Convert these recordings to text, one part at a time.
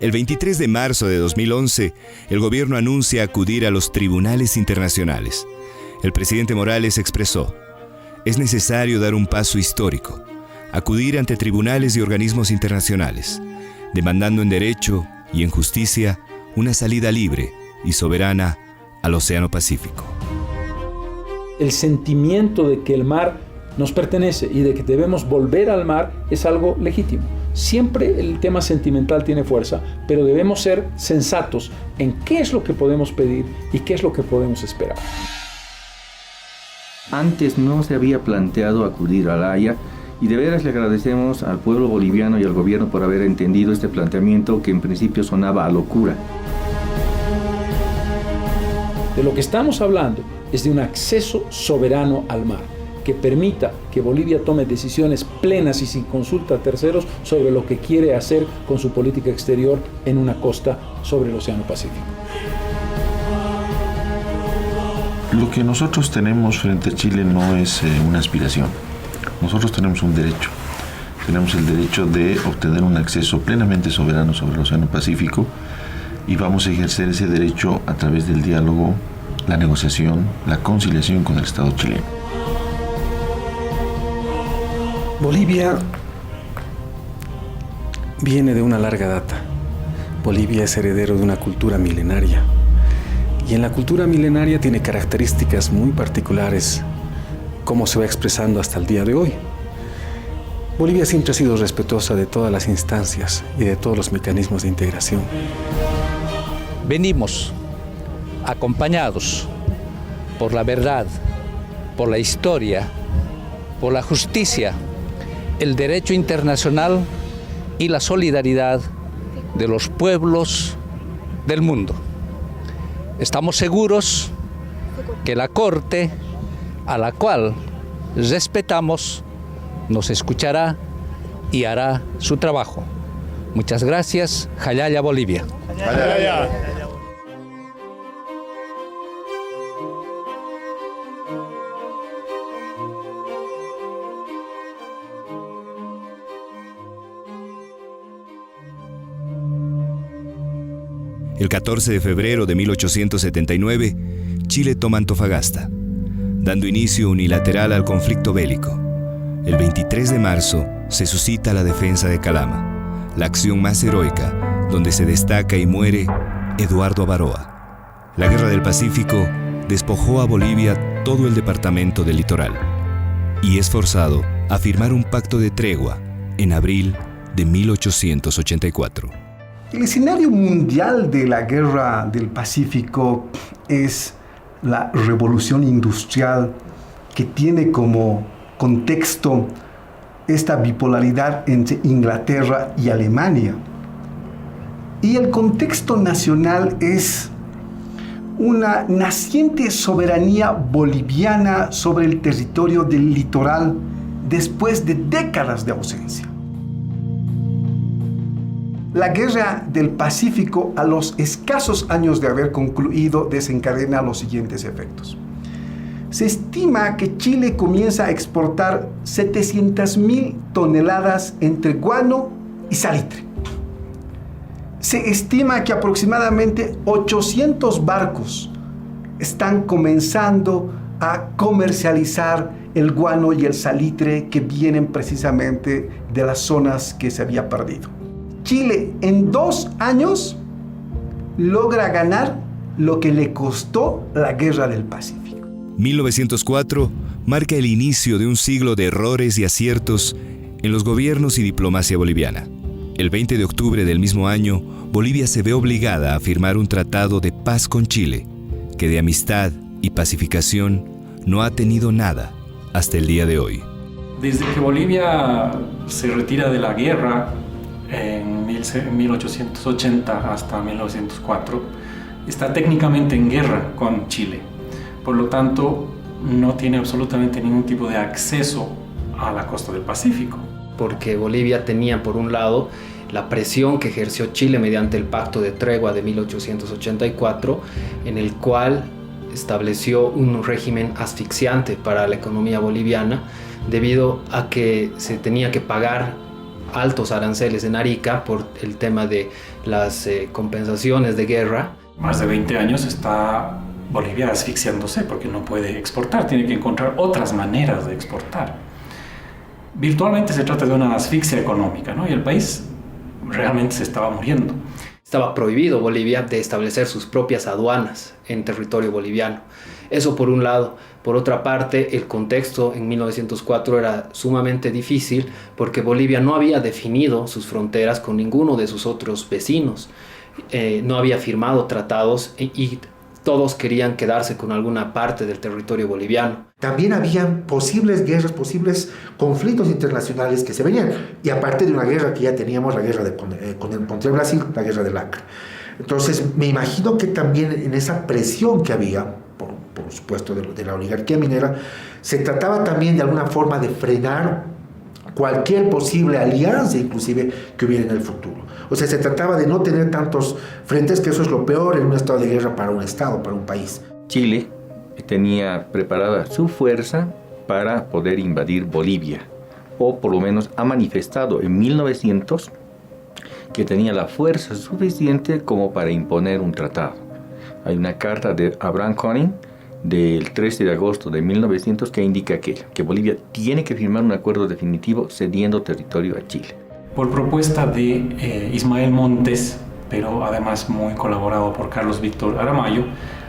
El 23 de marzo de 2011, el gobierno anuncia acudir a los tribunales internacionales. El presidente Morales expresó: es necesario dar un paso histórico, acudir ante tribunales y organismos internacionales, demandando en derecho y en justicia una salida libre y soberana al Océano Pacífico. El sentimiento de que el mar nos pertenece y de que debemos volver al mar es algo legítimo. Siempre el tema sentimental tiene fuerza, pero debemos ser sensatos en qué es lo que podemos pedir y qué es lo que podemos esperar. Antes no se había planteado acudir a La Haya y de veras le agradecemos al pueblo boliviano y al gobierno por haber entendido este planteamiento que en principio sonaba a locura. De lo que estamos hablando es de un acceso soberano al mar, que permita que Bolivia tome decisiones plenas y sin consulta a terceros sobre lo que quiere hacer con su política exterior en una costa sobre el Océano Pacífico. Lo que nosotros tenemos frente a Chile no es una aspiración. Nosotros tenemos un derecho. Tenemos el derecho de obtener un acceso plenamente soberano sobre el Océano Pacífico y vamos a ejercer ese derecho a través del diálogo, la negociación, la conciliación con el Estado chileno. Bolivia viene de una larga data. Bolivia es heredero de una cultura milenaria. Y en la cultura milenaria tiene características muy particulares, como se va expresando hasta el día de hoy. Bolivia siempre ha sido respetuosa de todas las instancias y de todos los mecanismos de integración. Venimos acompañados por la verdad, por la historia, por la justicia, el derecho internacional y la solidaridad de los pueblos del mundo. Estamos seguros que la Corte, a la cual respetamos, nos escuchará y hará su trabajo. Muchas gracias. Jayaya, Bolivia. Jayaya. El 14 de febrero de 1879, Chile toma Antofagasta, dando inicio unilateral al conflicto bélico. El 23 de marzo se suscita la defensa de Calama, la acción más heroica, donde se destaca y muere Eduardo Avaroa. La Guerra del Pacífico despojó a Bolivia todo el departamento del litoral y es forzado a firmar un pacto de tregua en abril de 1884. El escenario mundial de la Guerra del Pacífico es la revolución industrial que tiene como contexto esta bipolaridad entre Inglaterra y Alemania. Y el contexto nacional es una naciente soberanía boliviana sobre el territorio del litoral después de décadas de ausencia. La Guerra del Pacífico, a los escasos años de haber concluido, desencadena los siguientes efectos. Se estima que Chile comienza a exportar 700.000 toneladas entre guano y salitre. Se estima que aproximadamente 800 barcos están comenzando a comercializar el guano y el salitre que vienen precisamente de las zonas que se había perdido. Chile en 2 años logra ganar lo que le costó la Guerra del Pacífico. 1904 marca el inicio de un siglo de errores y aciertos en los gobiernos y diplomacia boliviana. El 20 de octubre del mismo año, Bolivia se ve obligada a firmar un tratado de paz con Chile, que de amistad y pacificación no ha tenido nada hasta el día de hoy. Desde que Bolivia se retira de la guerra en 1880 hasta 1904, está técnicamente en guerra con Chile. Por lo tanto, no tiene absolutamente ningún tipo de acceso a la costa del Pacífico. Porque Bolivia tenía, por un lado, la presión que ejerció Chile mediante el Pacto de Tregua de 1884, en el cual estableció un régimen asfixiante para la economía boliviana, debido a que se tenía que pagar altos aranceles en Arica por el tema de las compensaciones de guerra. Más de 20 años está Bolivia asfixiándose porque no puede exportar, tiene que encontrar otras maneras de exportar. Virtualmente se trata de una asfixia económica, ¿no? Y el país realmente se estaba muriendo. Estaba prohibido Bolivia de establecer sus propias aduanas en territorio boliviano. Eso por un lado. Por otra parte, el contexto en 1904 era sumamente difícil porque Bolivia no había definido sus fronteras con ninguno de sus otros vecinos. No había firmado tratados y todos querían quedarse con alguna parte del territorio boliviano. También habían posibles guerras, posibles conflictos internacionales que se venían. Y aparte de una guerra que ya teníamos, la guerra contra Brasil, la guerra del Acre. Entonces, me imagino que también en esa presión que había, por supuesto, de la oligarquía minera, se trataba también de alguna forma de frenar cualquier posible alianza, inclusive, que hubiera en el futuro. O sea, se trataba de no tener tantos frentes, que eso es lo peor en un estado de guerra para un estado, para un país. Chile tenía preparada su fuerza para poder invadir Bolivia, o por lo menos ha manifestado en 1900 que tenía la fuerza suficiente como para imponer un tratado. Hay una carta de Abraham Koenig del 13 de agosto de 1900 que indica que Bolivia tiene que firmar un acuerdo definitivo cediendo territorio a Chile. Por propuesta de Ismael Montes, pero además muy colaborado por Carlos Víctor Aramayo,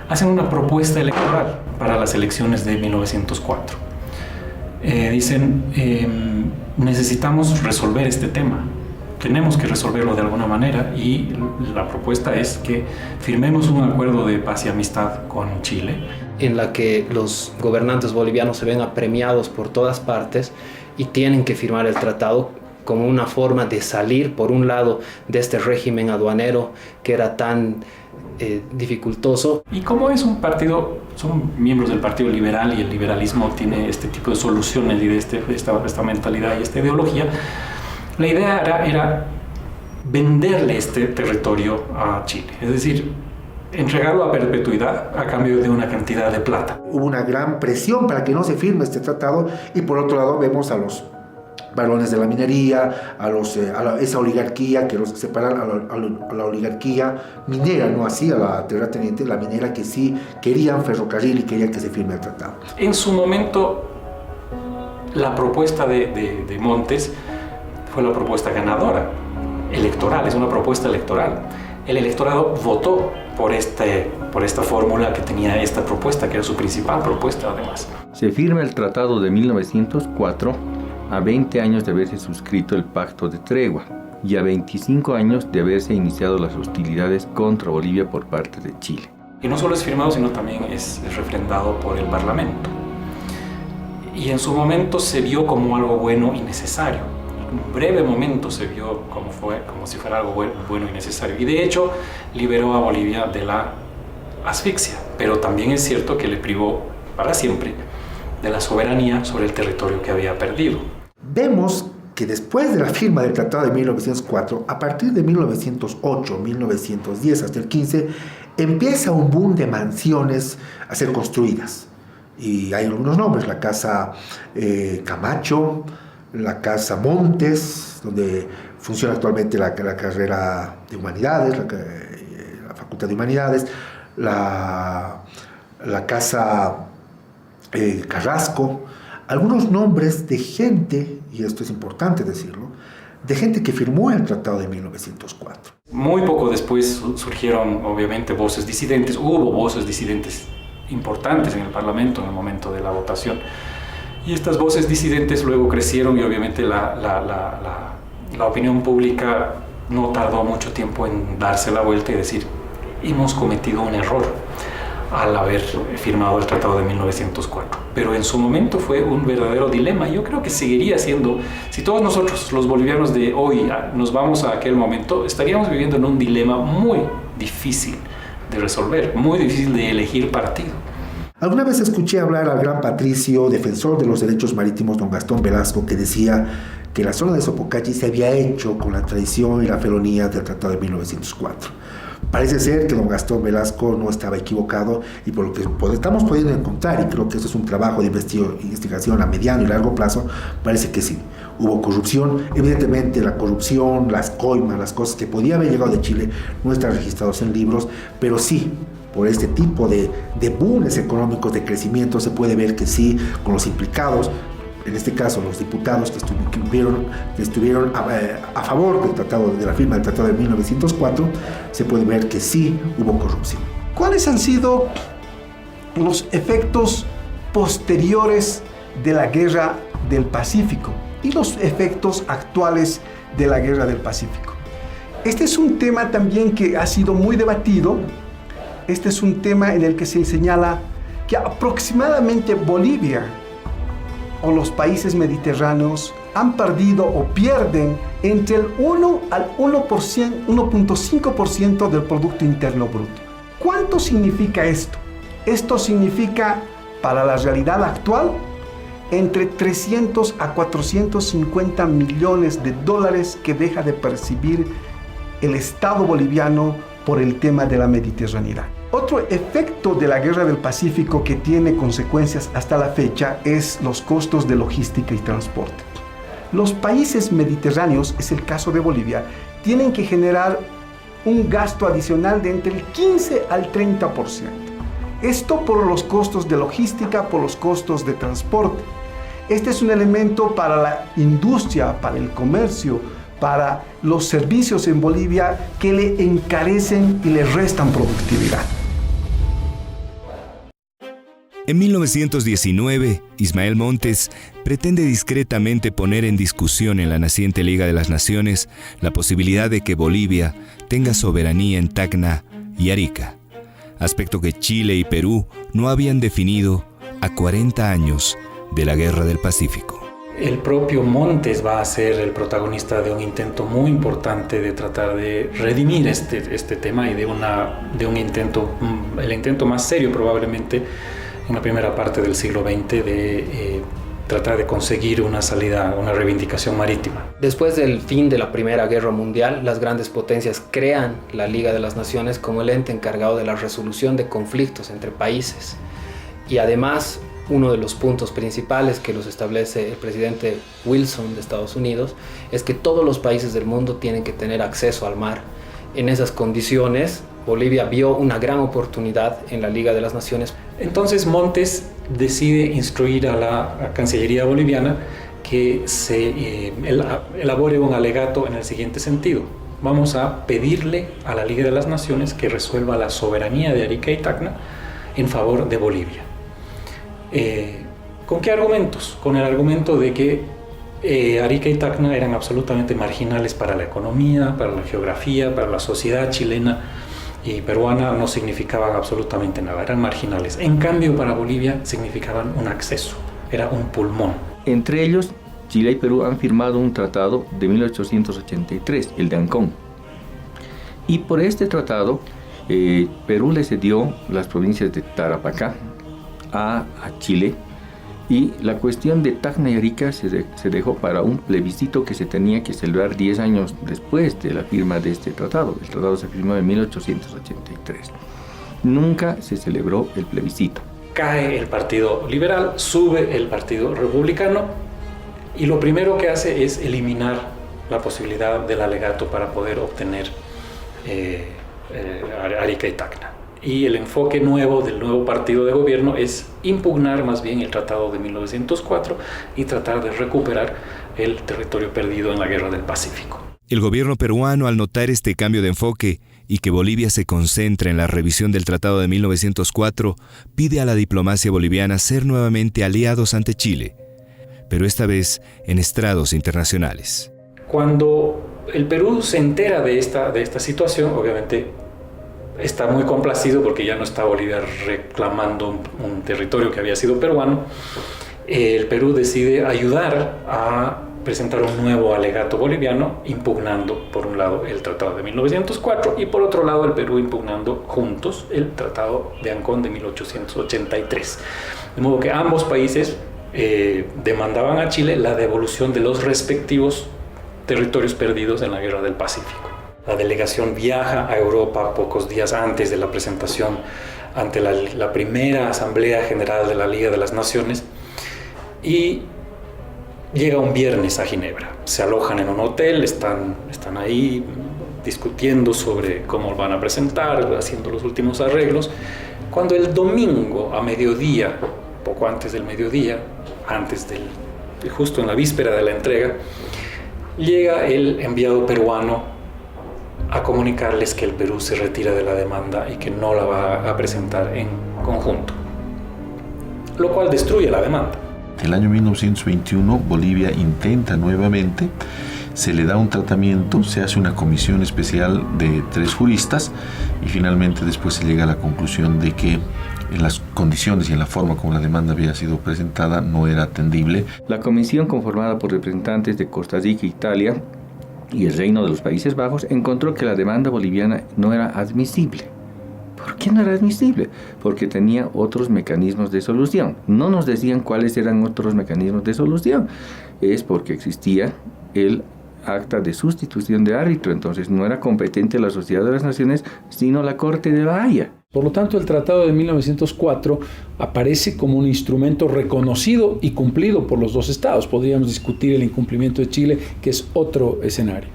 hacen una propuesta electoral para las elecciones de 1904. Dicen, necesitamos resolver este tema, tenemos que resolverlo de alguna manera, y la propuesta es que firmemos un acuerdo de paz y amistad con Chile, en la que los gobernantes bolivianos se ven apremiados por todas partes y tienen que firmar el tratado como una forma de salir, por un lado, de este régimen aduanero que era tan dificultoso. Y como es un partido, son miembros del Partido Liberal, y el liberalismo tiene este tipo de soluciones y de esta mentalidad y esta ideología, la idea era venderle este territorio a Chile, es decir, entregarlo a perpetuidad a cambio de una cantidad de plata. Hubo una gran presión para que no se firme este tratado, y por otro lado vemos a los varones de la minería, a esa oligarquía que los separan, a la oligarquía minera, no así a la terrateniente, la minera, que sí querían ferrocarril y querían que se firme el tratado. En su momento, la propuesta de Montes fue la propuesta ganadora, electoral, es una propuesta electoral. El electorado votó por esta fórmula que tenía esta propuesta, que era su principal propuesta además. Se firma el tratado de 1904 a 20 años de haberse suscrito el Pacto de Tregua y a 25 años de haberse iniciado las hostilidades contra Bolivia por parte de Chile. Y no solo es firmado, sino también es refrendado por el Parlamento. Y en su momento se vio como algo bueno y necesario. En un breve momento se vio como si fuera algo bueno y necesario. Y de hecho liberó a Bolivia de la asfixia. Pero también es cierto que le privó para siempre de la soberanía sobre el territorio que había perdido. Vemos que después de la firma del Tratado de 1904, a partir de 1908, 1910 hasta el 15, empieza un boom de mansiones a ser construidas. Y hay algunos nombres: la Casa Camacho, la Casa Montes, donde funciona actualmente la carrera de Humanidades, la Facultad de Humanidades, la Casa Carrasco. Algunos nombres de gente, y esto es importante decirlo, de gente que firmó el Tratado de 1904. Muy poco después surgieron obviamente voces disidentes, hubo voces disidentes importantes en el Parlamento en el momento de la votación, y estas voces disidentes luego crecieron, y obviamente la opinión pública no tardó mucho tiempo en darse la vuelta y decir: hemos cometido un error al haber firmado el Tratado de 1904. Pero en su momento fue un verdadero dilema. Yo creo que seguiría siendo, si todos nosotros, los bolivianos de hoy, nos vamos a aquel momento, estaríamos viviendo en un dilema muy difícil de resolver, muy difícil de elegir partido. Alguna vez escuché hablar al gran patricio, defensor de los derechos marítimos, don Gastón Velasco, que decía que la zona de Sopocachi se había hecho con la traición y la felonía del Tratado de 1904. Parece ser que don Gastón Velasco no estaba equivocado, y por lo que estamos pudiendo encontrar, y creo que eso es un trabajo de investigación a mediano y largo plazo, parece que sí, hubo corrupción. Evidentemente la corrupción, las coimas, las cosas que podía haber llegado de Chile no están registrados en libros, pero sí, por este tipo de booms económicos de crecimiento se puede ver que sí, con los implicados, en este caso los diputados que estuvieron a favor del tratado, de la firma del Tratado de 1904, se puede ver que sí hubo corrupción. ¿Cuáles han sido los efectos posteriores de la Guerra del Pacífico y los efectos actuales de la Guerra del Pacífico? Este es un tema también que ha sido muy debatido. Este es un tema en el que se señala que aproximadamente Bolivia o los países mediterráneos han perdido o pierden entre el 1 al 1.5% del Producto Interno Bruto. ¿Cuánto significa esto? Esto significa, para la realidad actual, entre 300 a 450 millones de dólares que deja de percibir el Estado boliviano por el tema de la mediterraneidad. Otro efecto de la Guerra del Pacífico que tiene consecuencias hasta la fecha es los costos de logística y transporte. Los países mediterráneos, es el caso de Bolivia, tienen que generar un gasto adicional de entre el 15 al 30%. Esto por los costos de logística, por los costos de transporte. Este es un elemento para la industria, para el comercio, para los servicios en Bolivia que le encarecen y le restan productividad. En 1919, Ismael Montes pretende discretamente poner en discusión en la naciente Liga de las Naciones la posibilidad de que Bolivia tenga soberanía en Tacna y Arica, aspecto que Chile y Perú no habían definido a 40 años de la Guerra del Pacífico. El propio Montes va a ser el protagonista de un intento muy importante de tratar de redimir este tema y de un intento, el intento más serio probablemente en la primera parte del siglo XX de tratar de conseguir una salida, una reivindicación marítima. Después del fin de la Primera Guerra Mundial, las grandes potencias crean la Liga de las Naciones como el ente encargado de la resolución de conflictos entre países. Y además, uno de los puntos principales que los establece el presidente Wilson de Estados Unidos es que todos los países del mundo tienen que tener acceso al mar. En esas condiciones, Bolivia vio una gran oportunidad en la Liga de las Naciones. Entonces Montes decide instruir a la Cancillería boliviana que se elabore un alegato en el siguiente sentido. Vamos a pedirle a la Liga de las Naciones que resuelva la soberanía de Arica y Tacna en favor de Bolivia. ¿Con qué argumentos? Con el argumento de que Arica y Tacna eran absolutamente marginales para la economía, para la geografía, para la sociedad chilena y peruana, no significaban absolutamente nada, eran marginales. En cambio, para Bolivia significaban un acceso, era un pulmón. Entre ellos, Chile y Perú han firmado un tratado de 1883, el de Ancón. Y por este tratado, Perú le cedió las provincias de Tarapacá a Chile, y la cuestión de Tacna y Arica se dejó para un plebiscito que se tenía que celebrar 10 años después de la firma de este tratado. El tratado se firmó en 1883. Nunca se celebró el plebiscito. Cae el Partido Liberal, sube el Partido Republicano, y lo primero que hace es eliminar la posibilidad del alegato para poder obtener Arica y Tacna. Y el enfoque nuevo del nuevo partido de gobierno es impugnar más bien el Tratado de 1904 y tratar de recuperar el territorio perdido en la Guerra del Pacífico. El gobierno peruano, al notar este cambio de enfoque y que Bolivia se concentra en la revisión del Tratado de 1904, pide a la diplomacia boliviana ser nuevamente aliados ante Chile, pero esta vez en estrados internacionales. Cuando el Perú se entera de esta situación, obviamente está muy complacido porque ya no está Bolivia reclamando un territorio que había sido peruano. El Perú decide ayudar a presentar un nuevo alegato boliviano, impugnando por un lado el Tratado de 1904 y por otro lado el Perú impugnando juntos el Tratado de Ancón de 1883. De modo que ambos países demandaban a Chile la devolución de los respectivos territorios perdidos en la Guerra del Pacífico. La delegación viaja a Europa pocos días antes de la presentación ante la primera Asamblea General de la Liga de las Naciones y llega un viernes a Ginebra. Se alojan en un hotel, están ahí discutiendo sobre cómo van a presentar, haciendo los últimos arreglos, cuando el domingo a mediodía, poco antes del mediodía, justo en la víspera de la entrega, llega el enviado peruano a comunicarles que el Perú se retira de la demanda y que no la va a presentar en conjunto, lo cual destruye la demanda. El año 1921 Bolivia intenta nuevamente, se le da un tratamiento, se hace una comisión especial de 3 juristas y finalmente después se llega a la conclusión de que en las condiciones y en la forma como la demanda había sido presentada no era atendible. La comisión, conformada por representantes de Costa Rica, Italia y el Reino de los Países Bajos, encontró que la demanda boliviana no era admisible. ¿Por qué no era admisible? Porque tenía otros mecanismos de solución. No nos decían cuáles eran otros mecanismos de solución. Es porque existía el acta de sustitución de árbitro, entonces no era competente la Sociedad de las Naciones, sino la Corte de La Haya. Por lo tanto, el Tratado de 1904 aparece como un instrumento reconocido y cumplido por los dos estados. Podríamos discutir el incumplimiento de Chile, que es otro escenario.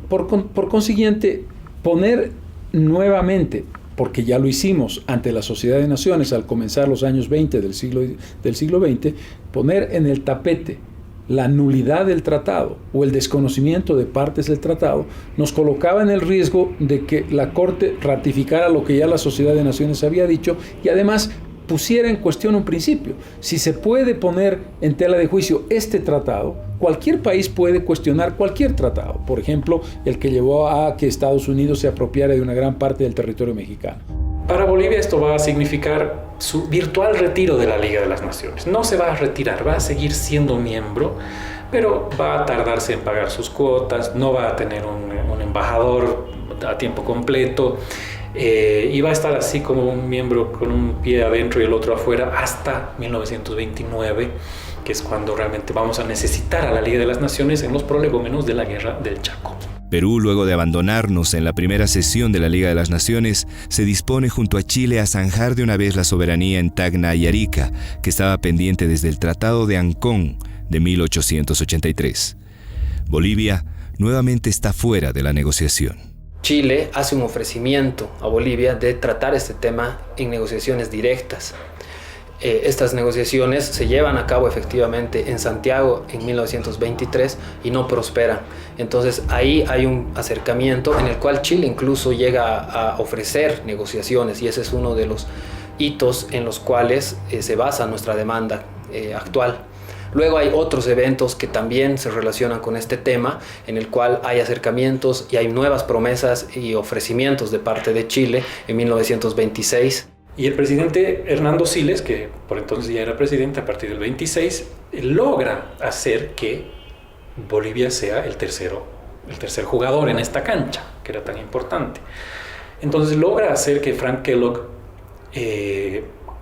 Por consiguiente, poner nuevamente, porque ya lo hicimos ante la Sociedad de Naciones al comenzar los años 20 del siglo XX, poner en el tapete la nulidad del tratado o el desconocimiento de partes del tratado nos colocaba en el riesgo de que la Corte ratificara lo que ya la Sociedad de Naciones había dicho y además pusiera en cuestión un principio. Si se puede poner en tela de juicio este tratado, cualquier país puede cuestionar cualquier tratado. Por ejemplo, el que llevó a que Estados Unidos se apropiara de una gran parte del territorio mexicano. Para Bolivia esto va a significar su virtual retiro de la Liga de las Naciones. No se va a retirar, va a seguir siendo miembro, pero va a tardarse en pagar sus cuotas, no va a tener un embajador a tiempo completo y va a estar así como un miembro con un pie adentro y el otro afuera hasta 1929, que es cuando realmente vamos a necesitar a la Liga de las Naciones en los prolegómenos de la Guerra del Chaco. Perú, luego de abandonarnos en la primera sesión de la Liga de las Naciones, se dispone junto a Chile a zanjar de una vez la soberanía en Tacna y Arica, que estaba pendiente desde el Tratado de Ancón de 1883. Bolivia nuevamente está fuera de la negociación. Chile hace un ofrecimiento a Bolivia de tratar este tema en negociaciones directas. Estas negociaciones se llevan a cabo efectivamente en Santiago en 1923 y no prosperan. Entonces ahí hay un acercamiento en el cual Chile incluso llega a ofrecer negociaciones y ese es uno de los hitos en los cuales se basa nuestra demanda actual. Luego hay otros eventos que también se relacionan con este tema, en el cual hay acercamientos y hay nuevas promesas y ofrecimientos de parte de Chile en 1926. Y el presidente Hernando Siles, que por entonces ya era presidente a partir del 26, logra hacer que Bolivia sea el tercer jugador en esta cancha, que era tan importante. Entonces logra hacer que Frank Kellogg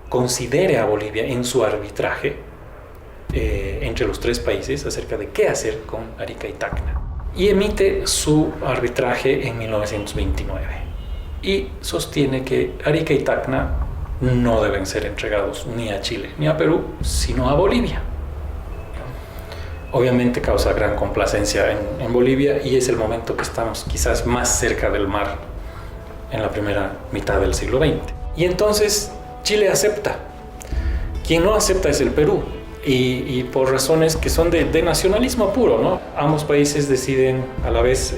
considere a Bolivia en su arbitraje entre los 3 países acerca de qué hacer con Arica y Tacna. Y emite su arbitraje en 1929. Y sostiene que Arica y Tacna no deben ser entregados ni a Chile ni a Perú, sino a Bolivia. Obviamente causa gran complacencia en Bolivia y es el momento que estamos quizás más cerca del mar en la primera mitad del siglo XX. Y entonces Chile acepta. Quien no acepta es el Perú y por razones que son de nacionalismo puro, ¿no? Ambos países deciden a la vez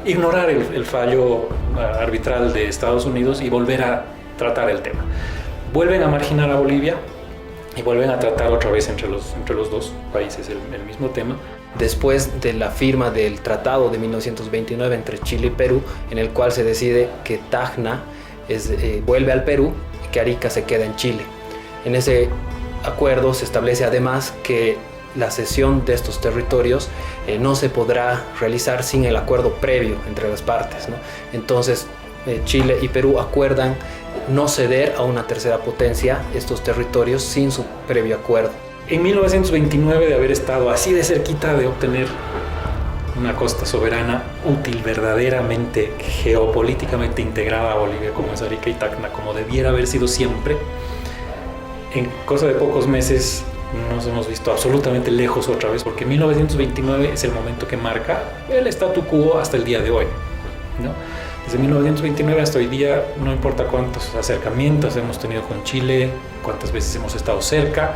ignorar el fallo arbitral de Estados Unidos y volver a tratar el tema. Vuelven a marginar a Bolivia y vuelven a tratar otra vez entre los dos países el mismo tema. Después de la firma del Tratado de 1929 entre Chile y Perú, en el cual se decide que Tacna vuelve al Perú y que Arica se queda en Chile. En ese acuerdo se establece además que la cesión de estos territorios no se podrá realizar sin el acuerdo previo entre las partes, ¿no? Entonces Chile y Perú acuerdan no ceder a una tercera potencia estos territorios sin su previo acuerdo. En 1929, de haber estado así de cerquita de obtener una costa soberana útil, verdaderamente geopolíticamente integrada a Bolivia, como es Arica y Tacna, como debiera haber sido siempre, en cosa de pocos meses nos hemos visto absolutamente lejos otra vez, porque 1929 es el momento que marca el statu quo hasta el día de hoy, ¿no? Desde 1929 hasta hoy día, no importa cuántos acercamientos hemos tenido con Chile, cuántas veces hemos estado cerca,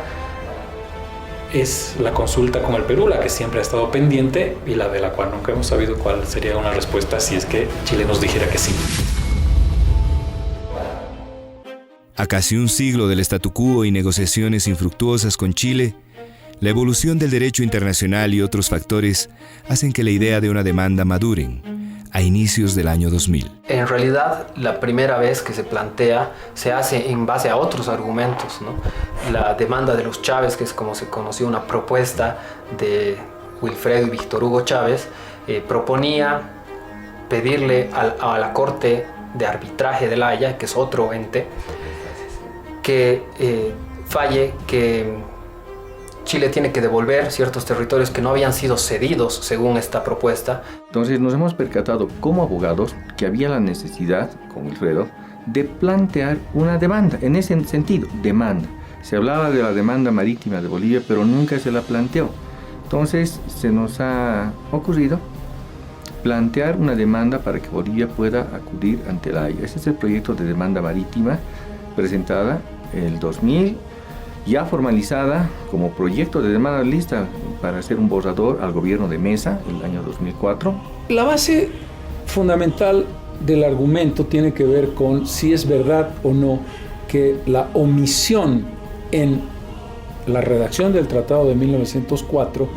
es la consulta con el Perú la que siempre ha estado pendiente y la de la cual nunca hemos sabido cuál sería una respuesta si es que Chile nos dijera que sí. A casi un siglo del statu quo y negociaciones infructuosas con Chile, la evolución del derecho internacional y otros factores hacen que la idea de una demanda maduren a inicios del año 2000. En realidad, la primera vez que se plantea se hace en base a otros argumentos, ¿no? La demanda de los Chávez, que es como se conoció una propuesta de Wilfredo y Víctor Hugo Chávez, proponía pedirle a la Corte de Arbitraje de La Haya, que es otro ente, que falle que Chile tiene que devolver ciertos territorios que no habían sido cedidos según esta propuesta. Entonces nos hemos percatado como abogados que había la necesidad, con Wilfredo, de plantear una demanda, en ese sentido, demanda. Se hablaba de la demanda marítima de Bolivia, pero nunca se la planteó. Entonces se nos ha ocurrido plantear una demanda para que Bolivia pueda acudir ante la Haya. Ese es el proyecto de demanda marítima presentada en el 2000, ya formalizada como proyecto de demanda lista para hacer un borrador al gobierno de Mesa en el año 2004. La base fundamental del argumento tiene que ver con si es verdad o no que la omisión en la redacción del Tratado de 1904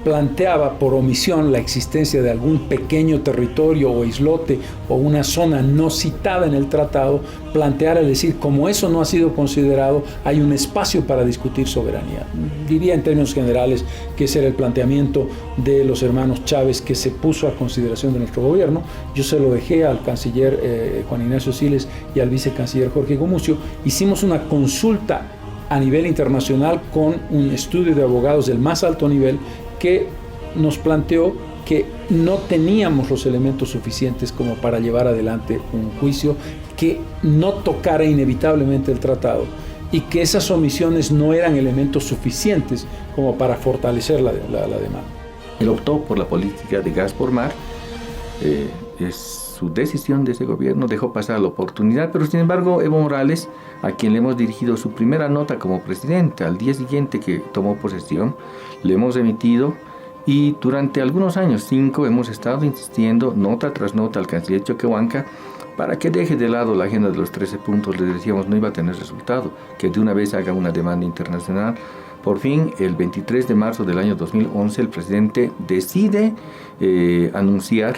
planteaba por omisión la existencia de algún pequeño territorio o islote o una zona no citada en el tratado, plantear, es decir, como eso no ha sido considerado, hay un espacio para discutir soberanía. Diría en términos generales que ese era el planteamiento de los hermanos Chávez que se puso a consideración de nuestro gobierno. Yo se lo dejé al canciller Juan Ignacio Siles y al vicecanciller Jorge Gumucio. Hicimos una consulta a nivel internacional con un estudio de abogados del más alto nivel que nos planteó que no teníamos los elementos suficientes como para llevar adelante un juicio que no tocara inevitablemente el tratado y que esas omisiones no eran elementos suficientes como para fortalecer la demanda. Él optó por la política de gas por mar, es su decisión de ese gobierno, dejó pasar la oportunidad, pero sin embargo Evo Morales, a quien le hemos dirigido su primera nota como presidente, al día siguiente que tomó posesión, le hemos emitido y durante algunos años, 5, hemos estado insistiendo nota tras nota al canciller Choquehuanca para que deje de lado la agenda de los 13 puntos. Le decíamos no iba a tener resultado, que de una vez haga una demanda internacional. Por fin, el 23 de marzo del año 2011, el presidente decide anunciar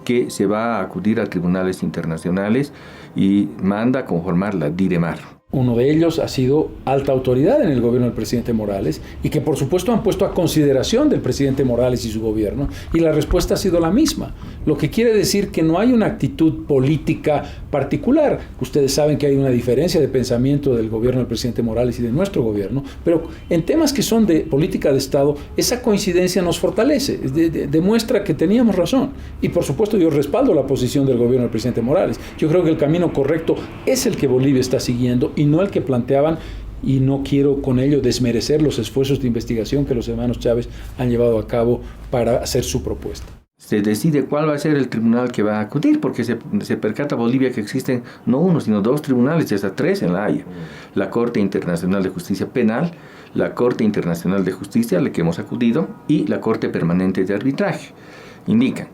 que se va a acudir a tribunales internacionales y manda conformar la DIREMAR. Uno de ellos ha sido alta autoridad en el gobierno del presidente Morales y que por supuesto han puesto a consideración del presidente Morales y su gobierno y la respuesta ha sido la misma, lo que quiere decir que no hay una actitud política particular. Ustedes saben que hay una diferencia de pensamiento del gobierno del presidente Morales y de nuestro gobierno, pero en temas que son de política de Estado, esa coincidencia nos fortalece, demuestra que teníamos razón y por supuesto yo respaldo la posición del gobierno del presidente Morales. Yo creo que el camino correcto es el que Bolivia está siguiendo y no el que planteaban, y no quiero con ello desmerecer los esfuerzos de investigación que los hermanos Chávez han llevado a cabo para hacer su propuesta. Se decide cuál va a ser el tribunal que va a acudir, porque se percata Bolivia que existen no uno, sino 2 tribunales, y hasta 3 en La Haya. La Corte Internacional de Justicia Penal, la Corte Internacional de Justicia a la que hemos acudido, y la Corte Permanente de Arbitraje. Indican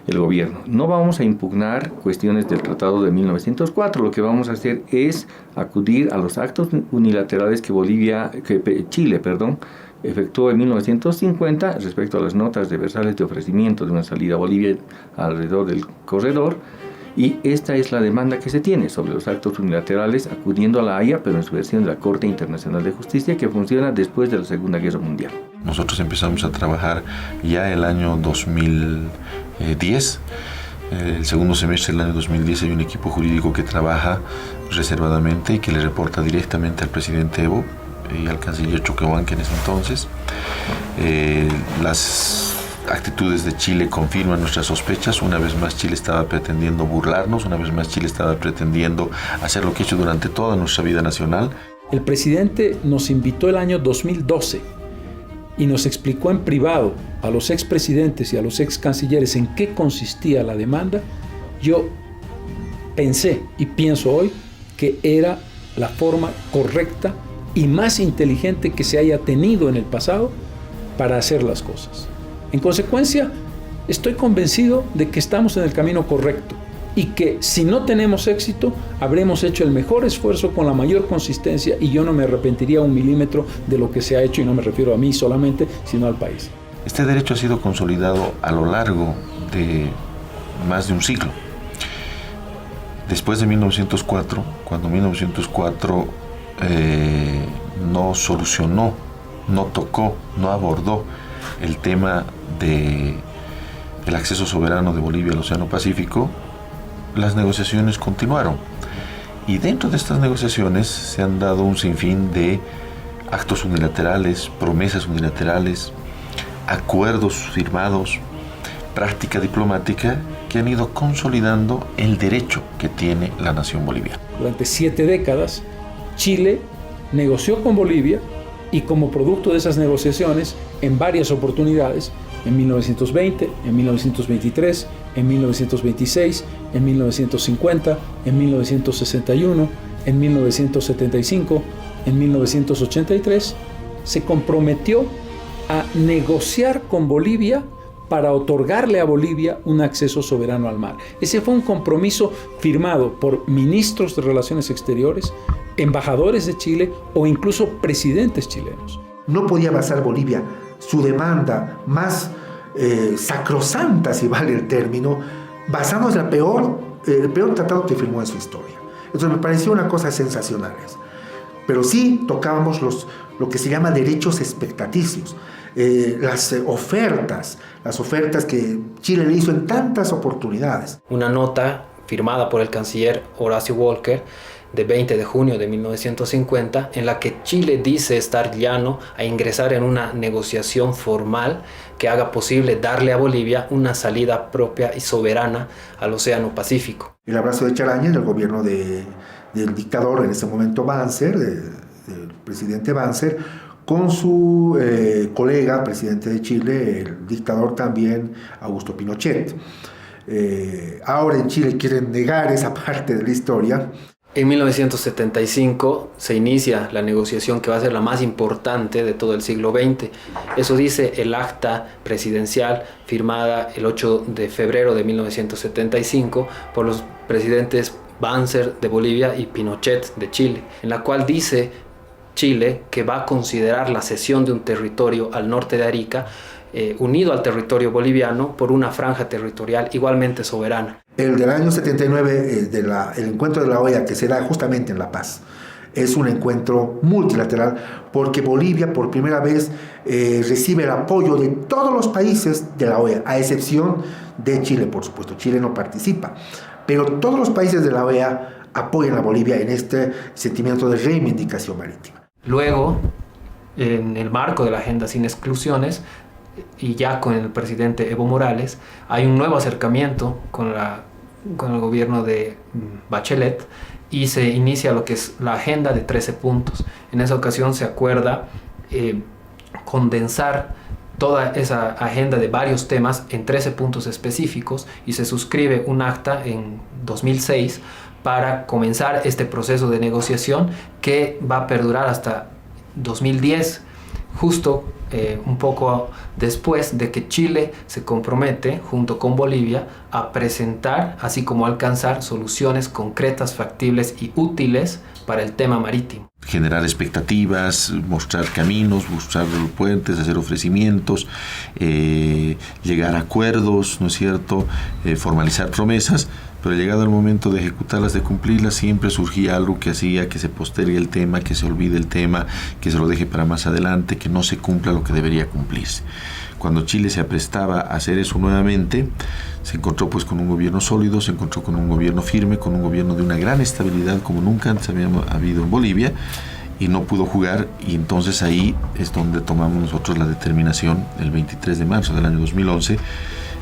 el gobierno: no vamos a impugnar cuestiones del Tratado de 1904, lo que vamos a hacer es acudir a los actos unilaterales que Chile efectuó en 1950 respecto a las notas de Versalles de ofrecimiento de una salida a Bolivia alrededor del corredor, y esta es la demanda que se tiene sobre los actos unilaterales acudiendo a La Haya, pero en su versión de la Corte Internacional de Justicia, que funciona después de la Segunda Guerra Mundial. Nosotros empezamos a trabajar ya el año 2010. El segundo semestre del año 2010 hay un equipo jurídico que trabaja reservadamente y que le reporta directamente al presidente Evo y al canciller Choquehuanca en ese entonces. Las actitudes de Chile confirman nuestras sospechas. Una vez más Chile estaba pretendiendo burlarnos, una vez más Chile estaba pretendiendo hacer lo que ha hecho durante toda nuestra vida nacional. El presidente nos invitó el año 2012 y nos explicó en privado a los expresidentes y a los ex cancilleres en qué consistía la demanda. Yo pensé y pienso hoy que era la forma correcta y más inteligente que se haya tenido en el pasado para hacer las cosas. En consecuencia, estoy convencido de que estamos en el camino correcto y que si no tenemos éxito, habremos hecho el mejor esfuerzo con la mayor consistencia y yo no me arrepentiría un milímetro de lo que se ha hecho, y no me refiero a mí solamente, sino al país. Este derecho ha sido consolidado a lo largo de más de un siglo. Después de 1904, cuando 1904 no solucionó, no tocó, no abordó el tema del acceso soberano de Bolivia al Océano Pacífico, las negociaciones continuaron. Y dentro de estas negociaciones se han dado un sinfín de actos unilaterales, promesas unilaterales, acuerdos firmados, práctica diplomática que han ido consolidando el derecho que tiene la nación boliviana. Durante 7 décadas, Chile negoció con Bolivia y como producto de esas negociaciones, en varias oportunidades, en 1920, en 1923, en 1926, en 1950, en 1961, en 1975, en 1983, se comprometió a negociar con Bolivia para otorgarle a Bolivia un acceso soberano al mar. Ese fue un compromiso firmado por ministros de Relaciones Exteriores, embajadores de Chile o incluso presidentes chilenos. No podía basar Bolivia su demanda más sacrosanta, si vale el término, basándose en el peor tratado que firmó en su historia. Entonces me pareció una cosa sensacional. Pero sí tocábamos lo que se llama derechos expectaticios, las ofertas que Chile le hizo en tantas oportunidades. Una nota firmada por el canciller Horacio Walker de 20 de junio de 1950, en la que Chile dice estar llano a ingresar en una negociación formal que haga posible darle a Bolivia una salida propia y soberana al Océano Pacífico. El abrazo de Charaña en el gobierno del dictador, en ese momento Banzer, del presidente Banzer, con su colega, presidente de Chile, el dictador también, Augusto Pinochet. Ahora en Chile quieren negar esa parte de la historia. En 1975 se inicia la negociación que va a ser la más importante de todo el siglo XX. Eso dice el acta presidencial firmada el 8 de febrero de 1975 por los presidentes Banzer de Bolivia y Pinochet de Chile, en la cual dice Chile que va a considerar la cesión de un territorio al norte de Arica unido al territorio boliviano por una franja territorial igualmente soberana. El del año 79, el encuentro de la OEA, que se da justamente en La Paz, es un encuentro multilateral porque Bolivia por primera vez recibe el apoyo de todos los países de la OEA, a excepción de Chile, por supuesto. Chile no participa, pero todos los países de la OEA apoyan a Bolivia en este sentimiento de reivindicación marítima. Luego, en el marco de la Agenda Sin Exclusiones, y ya con el presidente Evo Morales, hay un nuevo acercamiento con el gobierno de Bachelet y se inicia lo que es la agenda de 13 puntos. En esa ocasión se acuerda condensar toda esa agenda de varios temas en 13 puntos específicos y se suscribe un acta en 2006 para comenzar este proceso de negociación que va a perdurar hasta 2010, justo un poco después de que Chile se compromete junto con Bolivia a presentar, así como alcanzar soluciones concretas, factibles y útiles para el tema marítimo. Generar expectativas, mostrar caminos, buscar puentes, hacer ofrecimientos, llegar a acuerdos, ¿no es cierto?, formalizar promesas, pero llegado el momento de ejecutarlas, de cumplirlas, siempre surgía algo que hacía que se postergue el tema, que se olvide el tema, que se lo deje para más adelante, que no se cumpla lo que debería cumplirse. Cuando Chile se aprestaba a hacer eso nuevamente, se encontró pues con un gobierno sólido, se encontró con un gobierno firme, con un gobierno de una gran estabilidad como nunca antes había habido en Bolivia, y no pudo jugar, y entonces ahí es donde tomamos nosotros la determinación el 23 de marzo del año 2011,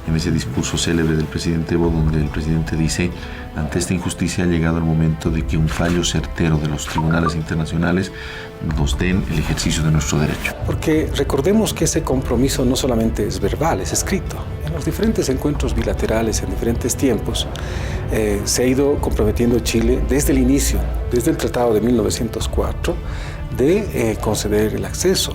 en ese discurso célebre del presidente Evo, donde el presidente dice: ante esta injusticia ha llegado el momento de que un fallo certero de los tribunales internacionales nos den el ejercicio de nuestro derecho. Porque recordemos que ese compromiso no solamente es verbal, es escrito. En los diferentes encuentros bilaterales en diferentes tiempos se ha ido comprometiendo Chile desde el inicio, desde el Tratado de 1904, de conceder el acceso,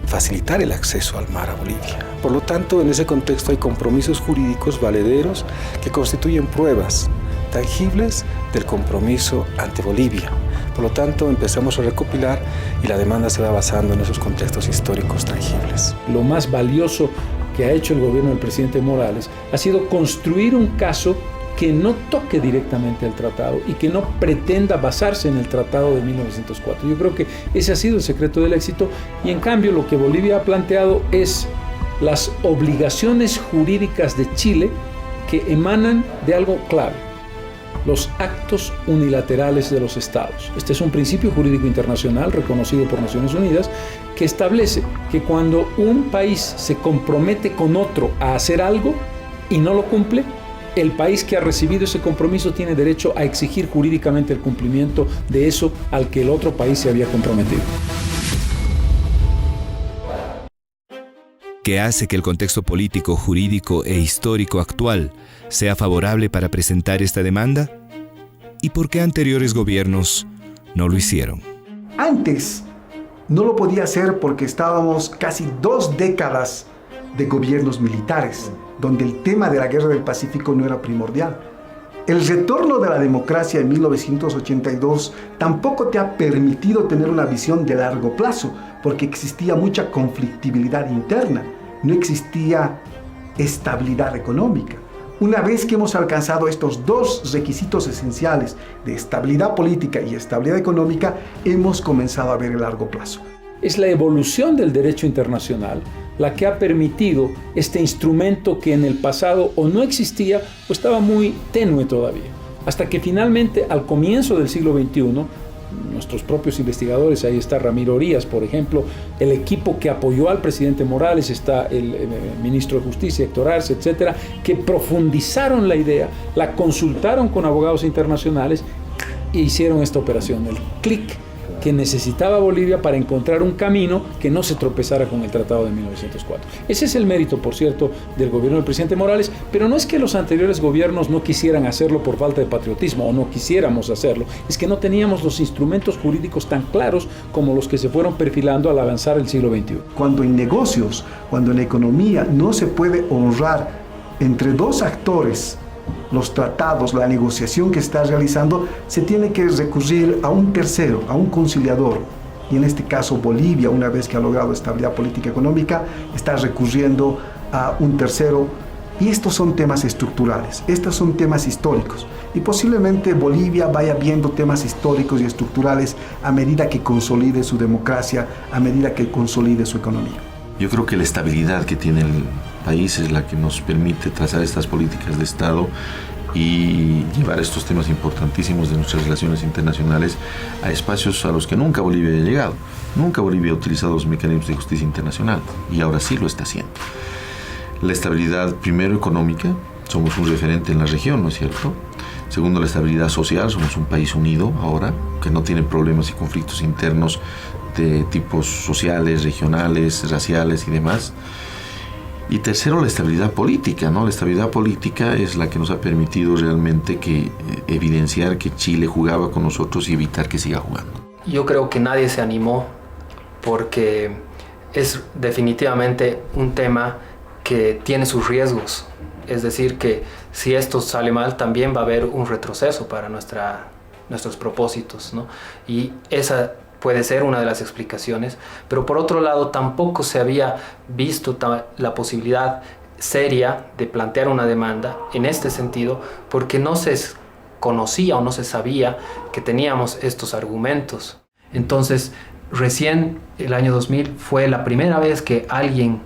facilitar el acceso al mar a Bolivia. Por lo tanto, en ese contexto hay compromisos jurídicos valederos que constituyen pruebas tangibles del compromiso ante Bolivia. Por lo tanto, empezamos a recopilar y la demanda se va basando en esos contextos históricos tangibles. Lo más valioso que ha hecho el gobierno del presidente Morales ha sido construir un caso que no toque directamente el tratado y que no pretenda basarse en el tratado de 1904. Yo creo que ese ha sido el secreto del éxito, y en cambio lo que Bolivia ha planteado es las obligaciones jurídicas de Chile que emanan de algo clave: los actos unilaterales de los estados. Este es un principio jurídico internacional reconocido por Naciones Unidas que establece que cuando un país se compromete con otro a hacer algo y no lo cumple, el país que ha recibido ese compromiso tiene derecho a exigir jurídicamente el cumplimiento de eso al que el otro país se había comprometido. ¿Qué hace que el contexto político, jurídico e histórico actual sea favorable para presentar esta demanda? ¿Y por qué anteriores gobiernos no lo hicieron? Antes no lo podía hacer porque estábamos casi 2 décadas de gobiernos militares, donde el tema de la Guerra del Pacífico no era primordial. El retorno de la democracia en 1982 tampoco te ha permitido tener una visión de largo plazo, porque existía mucha conflictividad interna, no existía estabilidad económica. Una vez que hemos alcanzado estos 2 requisitos esenciales de estabilidad política y estabilidad económica, hemos comenzado a ver el largo plazo. Es la evolución del derecho internacional la que ha permitido este instrumento que en el pasado o no existía o estaba muy tenue todavía. Hasta que finalmente, al comienzo del siglo XXI, nuestros propios investigadores, ahí está Ramiro Orías, por ejemplo, el equipo que apoyó al presidente Morales, está el ministro de Justicia, Héctor Arce, etcétera, que profundizaron la idea, la consultaron con abogados internacionales e hicieron esta operación, el clic que necesitaba Bolivia para encontrar un camino que no se tropezara con el Tratado de 1904. Ese es el mérito, por cierto, del gobierno del presidente Morales, pero no es que los anteriores gobiernos no quisieran hacerlo por falta de patriotismo o no quisiéramos hacerlo, es que no teníamos los instrumentos jurídicos tan claros como los que se fueron perfilando al avanzar el siglo XXI. Cuando en negocios, cuando en economía no se puede honrar entre 2 actores los tratados, la negociación que está realizando, se tiene que recurrir a un tercero, a un conciliador. Y en este caso Bolivia, una vez que ha logrado estabilidad política y económica, está recurriendo a un tercero. Y estos son temas estructurales, estos son temas históricos. Y posiblemente Bolivia vaya viendo temas históricos y estructurales a medida que consolide su democracia, a medida que consolide su economía. Yo creo que la estabilidad que tiene el país es la que nos permite trazar estas políticas de Estado y llevar estos temas importantísimos de nuestras relaciones internacionales a espacios a los que nunca Bolivia ha llegado. Nunca Bolivia ha utilizado los mecanismos de justicia internacional, y ahora sí lo está haciendo. La estabilidad, primero, económica, somos un referente en la región, ¿no es cierto? Segundo, la estabilidad social, somos un país unido ahora, que no tiene problemas y conflictos internos de tipos sociales, regionales, raciales y demás. Y tercero, la estabilidad política, ¿no? La estabilidad política es la que nos ha permitido realmente evidenciar que Chile jugaba con nosotros y evitar que siga jugando. Yo creo que nadie se animó porque es definitivamente un tema que tiene sus riesgos. Es decir, que si esto sale mal, también va a haber un retroceso para nuestros propósitos, ¿no? Y esa puede ser una de las explicaciones, pero por otro lado tampoco se había visto la posibilidad seria de plantear una demanda en este sentido, porque no se conocía o no se sabía que teníamos estos argumentos. Entonces, recién el año 2000 fue la primera vez que alguien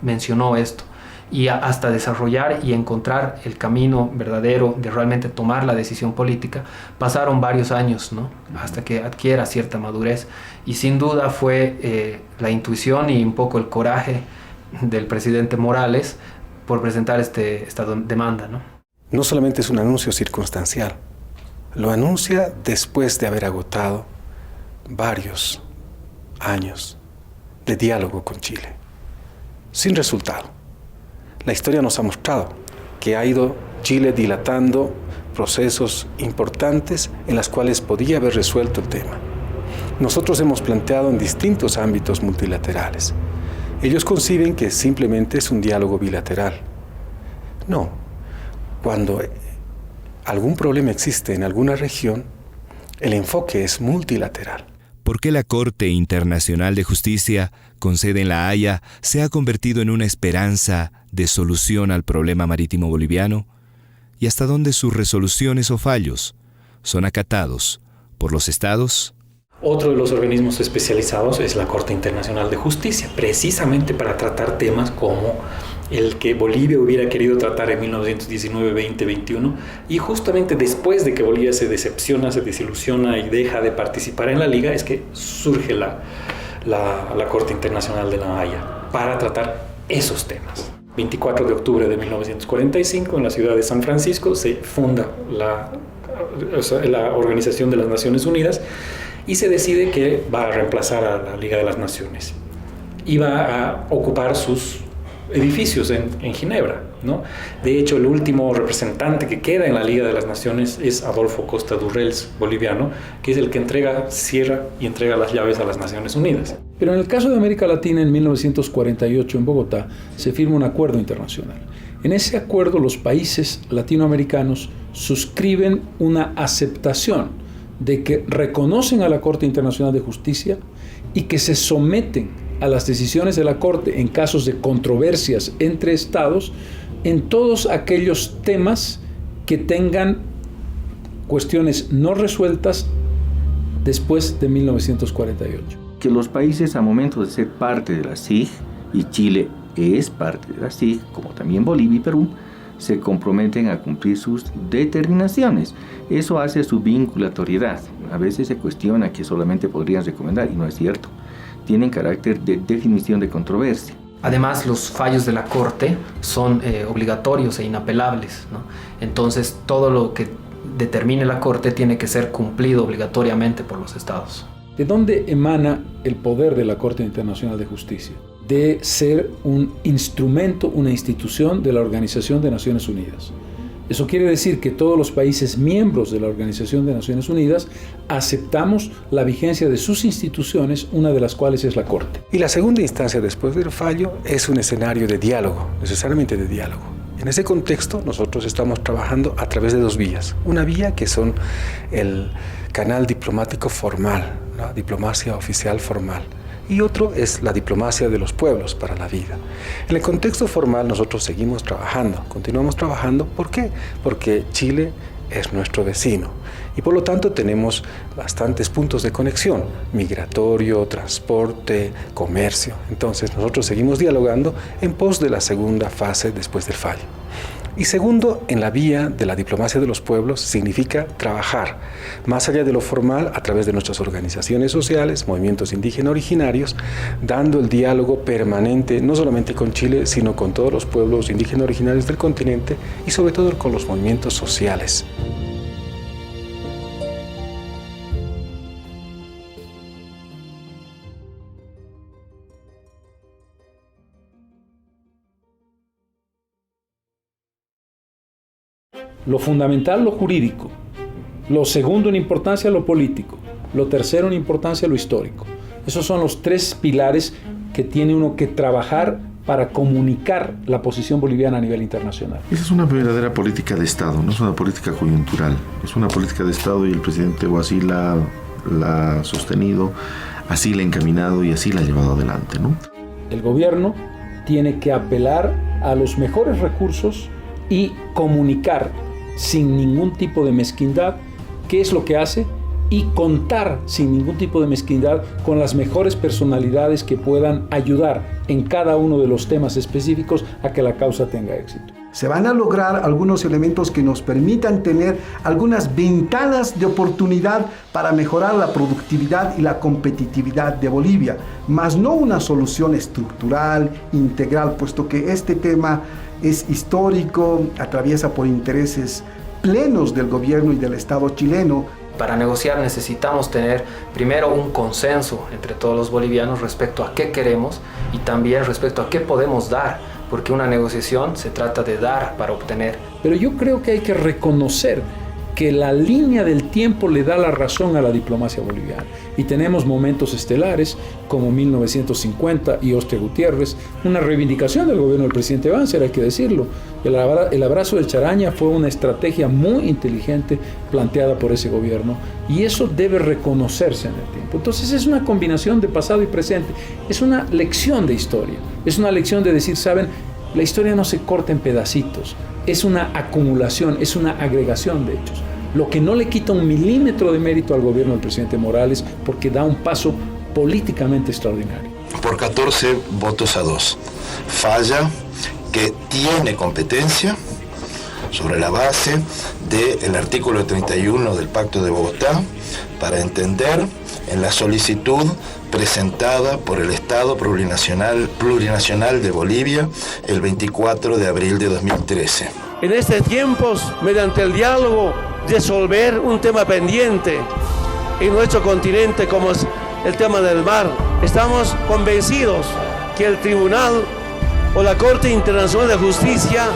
mencionó esto. y hasta desarrollar y encontrar el camino verdadero de realmente tomar la decisión política, pasaron varios años, ¿no? Hasta que adquiera cierta madurez. Y sin duda fue la intuición y un poco el coraje del presidente Morales por presentar esta demanda, ¿no? No solamente es un anuncio circunstancial, lo anuncia después de haber agotado varios años de diálogo con Chile, sin resultado. La historia nos ha mostrado que ha ido Chile dilatando procesos importantes en los cuales podía haber resuelto el tema. Nosotros hemos planteado en distintos ámbitos multilaterales. Ellos conciben que simplemente es un diálogo bilateral. No. Cuando algún problema existe en alguna región, el enfoque es multilateral. ¿Por qué la Corte Internacional de Justicia, con sede en La Haya, se ha convertido en una esperanza de solución al problema marítimo boliviano? ¿Y hasta dónde sus resoluciones o fallos son acatados por los estados? Otro de los organismos especializados es la Corte Internacional de Justicia, precisamente para tratar temas como el que Bolivia hubiera querido tratar en 1919, 20, 21, y justamente después de que Bolivia se decepciona, se desilusiona y deja de participar en la Liga, es que surge la Corte Internacional de La Haya para tratar esos temas. 24 de octubre de 1945, en la ciudad de San Francisco, se funda la Organización de las Naciones Unidas y se decide que va a reemplazar a la Liga de las Naciones y va a ocupar sus edificios en Ginebra, ¿no? De hecho, el último representante que queda en la Liga de las Naciones es Adolfo Costa Durrels, boliviano, que es el que cierra y entrega las llaves a las Naciones Unidas. Pero en el caso de América Latina, en 1948, en Bogotá, se firma un acuerdo internacional. En ese acuerdo, los países latinoamericanos suscriben una aceptación de que reconocen a la Corte Internacional de Justicia y que se someten a las decisiones de la Corte en casos de controversias entre estados en todos aquellos temas que tengan cuestiones no resueltas después de 1948. Que los países a momento de ser parte de la CIG, y Chile es parte de la CIG, como también Bolivia y Perú, se comprometen a cumplir sus determinaciones. Eso hace su vinculatoriedad. A veces se cuestiona que solamente podrían recomendar, y no es cierto. Tienen carácter de definición de controversia. Además, los fallos de la Corte son obligatorios e inapelables, ¿no? Entonces, todo lo que determine la Corte tiene que ser cumplido obligatoriamente por los estados. ¿De dónde emana el poder de la Corte Internacional de Justicia? De ser un instrumento, una institución de la Organización de Naciones Unidas. Eso quiere decir que todos los países miembros de la Organización de Naciones Unidas aceptamos la vigencia de sus instituciones, una de las cuales es la Corte. Y la segunda instancia después del fallo es un escenario de diálogo, necesariamente de diálogo. En ese contexto nosotros estamos trabajando a través de dos vías. Una vía que son el canal diplomático formal, ¿no? Diplomacia oficial formal. Y otro es la diplomacia de los pueblos para la vida. En el contexto formal nosotros seguimos trabajando, continuamos trabajando. ¿Por qué? Porque Chile es nuestro vecino y por lo tanto tenemos bastantes puntos de conexión, migratorio, transporte, comercio. Entonces nosotros seguimos dialogando en pos de la segunda fase después del fallo. Y segundo, en la vía de la diplomacia de los pueblos significa trabajar más allá de lo formal a través de nuestras organizaciones sociales, movimientos indígenas originarios, dando el diálogo permanente no solamente con Chile, sino con todos los pueblos indígenas originarios del continente y sobre todo con los movimientos sociales. Lo fundamental, lo jurídico. Lo segundo en importancia, lo político. Lo tercero en importancia, lo histórico. Esos son los tres pilares que tiene uno que trabajar para comunicar la posición boliviana a nivel internacional. Esa es una verdadera política de Estado, no es una política coyuntural. Es una política de Estado y el presidente o así la ha sostenido, así la ha encaminado y así la ha llevado adelante, ¿no? El gobierno tiene que apelar a los mejores recursos y comunicar sin ningún tipo de mezquindad. ¿Qué es lo que hace? y contar sin ningún tipo de mezquindad con las mejores personalidades que puedan ayudar en cada uno de los temas específicos a que la causa tenga éxito. Se van a lograr algunos elementos que nos permitan tener algunas ventanas de oportunidad para mejorar la productividad y la competitividad de Bolivia, más no una solución estructural, integral, puesto que este tema es histórico, atraviesa por intereses plenos del gobierno y del Estado chileno. Para negociar necesitamos tener primero un consenso entre todos los bolivianos respecto a qué queremos y también respecto a qué podemos dar, porque una negociación se trata de dar para obtener. Pero yo creo que hay que reconocer que la línea del tiempo le da la razón a la diplomacia boliviana. Y tenemos momentos estelares como 1950 y Hostia Gutiérrez, una reivindicación del gobierno del presidente Banzer, hay que decirlo. El abrazo del Charaña fue una estrategia muy inteligente planteada por ese gobierno y eso debe reconocerse en el tiempo. Entonces es una combinación de pasado y presente, es una lección de historia, es una lección de decir, ¿saben? La historia no se corta en pedacitos, es una acumulación, es una agregación de hechos. Lo que no le quita un milímetro de mérito al gobierno del presidente Morales porque da un paso políticamente extraordinario. Por 14 votos a 2. Falla que tiene competencia sobre la base del artículo 31 del Pacto de Bogotá para entender en la solicitud presentada por el Estado Plurinacional de Bolivia el 24 de abril de 2013. En estos tiempos, mediante el diálogo, resolver un tema pendiente en nuestro continente como es el tema del mar. Estamos convencidos que el Tribunal o la Corte Internacional de Justicia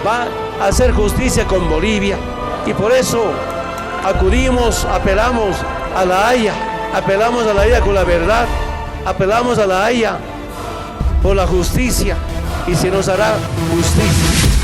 va a hacer justicia con Bolivia y por eso apelamos a la Haya, apelamos a la Haya con la verdad, apelamos a la Haya por la justicia y se nos hará justicia.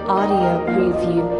Audio preview.